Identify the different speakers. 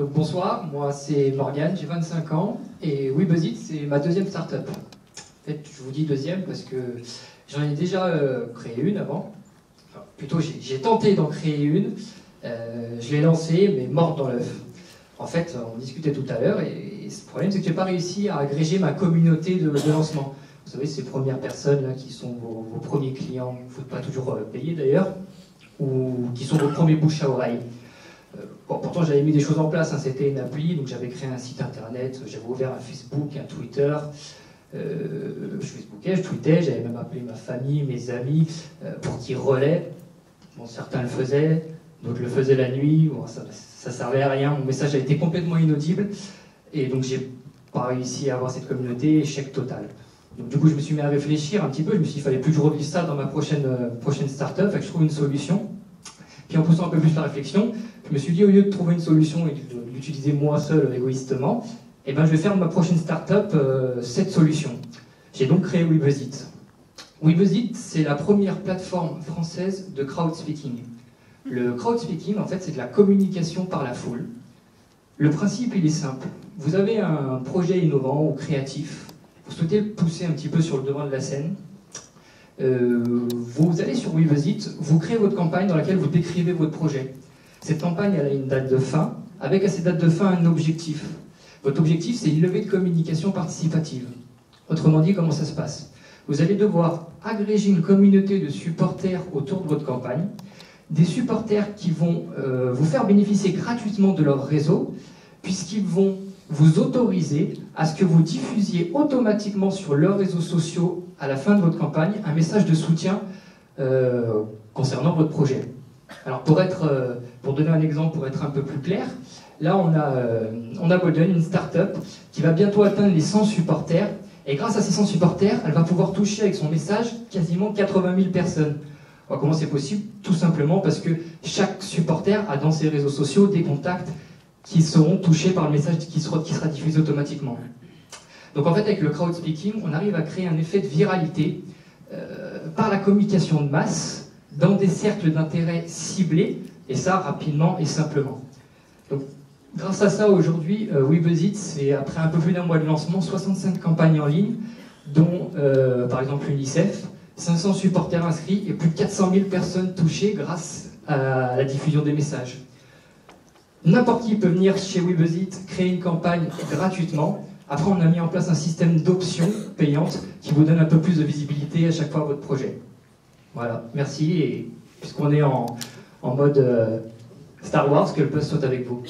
Speaker 1: Donc bonsoir, moi c'est Morgane, j'ai 25 ans et WeBuzzIt c'est ma deuxième startup. En fait, je vous dis deuxième parce que j'en ai déjà créé une avant. Enfin, plutôt j'ai tenté d'en créer une, je l'ai lancée mais morte dans l'œuf. En fait, on discutait tout à l'heure et ce problème c'est que j'ai pas réussi à agréger ma communauté de lancement. Vous savez, ces premières personnes là, qui sont vos premiers clients, il ne faut pas toujours payer d'ailleurs, ou qui sont vos premiers bouche à oreille. Bon, pourtant j'avais mis des choses en place, hein. C'était une appli, donc j'avais créé un site internet, j'avais ouvert un Facebook, un Twitter, je Facebookais, je tweetais, j'avais même appelé ma famille, mes amis, pour qu'ils relaient. Bon, certains le faisaient, d'autres le faisaient la nuit, bon, ça servait à rien, mon message a été complètement inaudible, et donc j'ai pas réussi à avoir cette communauté, échec total. Donc du coup je me suis mis à réfléchir un petit peu, je me suis dit qu'il fallait plus que je revise ça dans ma prochaine startup, que je trouve une solution. Puis en poussant un peu plus la réflexion, je me suis dit au lieu de trouver une solution et de l'utiliser moi seul égoïstement, eh ben, je vais faire de ma prochaine startup cette solution. J'ai donc créé WeBuzzIt. WeBuzzIt, c'est la première plateforme française de crowd-speaking. Le crowd-speaking, en fait, c'est de la communication par la foule. Le principe, il est simple. Vous avez un projet innovant ou créatif, vous souhaitez le pousser un petit peu sur le devant de la scène, vous allez sur WeBuzzIt, vous créez votre campagne dans laquelle vous décrivez votre projet. Cette campagne, elle a une date de fin, avec à cette date de fin un objectif. Votre objectif, c'est une levée de communication participative. Autrement dit, comment ça se passe? Vous allez devoir agréger une communauté de supporters autour de votre campagne, des supporters qui vont vous faire bénéficier gratuitement de leur réseau, puisqu'ils vont vous autoriser à ce que vous diffusiez automatiquement sur leurs réseaux sociaux à la fin de votre campagne un message de soutien concernant votre projet. Alors pour donner un exemple, pour être un peu plus clair, là on a Bolden, une start-up qui va bientôt atteindre les 100 supporters, et grâce à ces 100 supporters, elle va pouvoir toucher avec son message quasiment 80 000 personnes. Alors, comment c'est possible? Tout simplement parce que chaque supporter a dans ses réseaux sociaux des contacts qui seront touchés par le message qui sera diffusé automatiquement. Donc en fait, avec le crowd speaking, on arrive à créer un effet de viralité par la communication de masse dans des cercles d'intérêt ciblés, et ça rapidement et simplement. Donc grâce à ça, aujourd'hui, WeBuzzIt, c'est après un peu plus d'un mois de lancement, 65 campagnes en ligne, dont par exemple l'UNICEF, 500 supporters inscrits et plus de 400 000 personnes touchées grâce à la diffusion des messages. N'importe qui peut venir chez WeBuzzIt créer une campagne gratuitement. Après, on a mis en place un système d'options payantes qui vous donne un peu plus de visibilité à chaque fois à votre projet. Voilà, merci. Et puisqu'on est en mode Star Wars, que le buzz soit avec vous.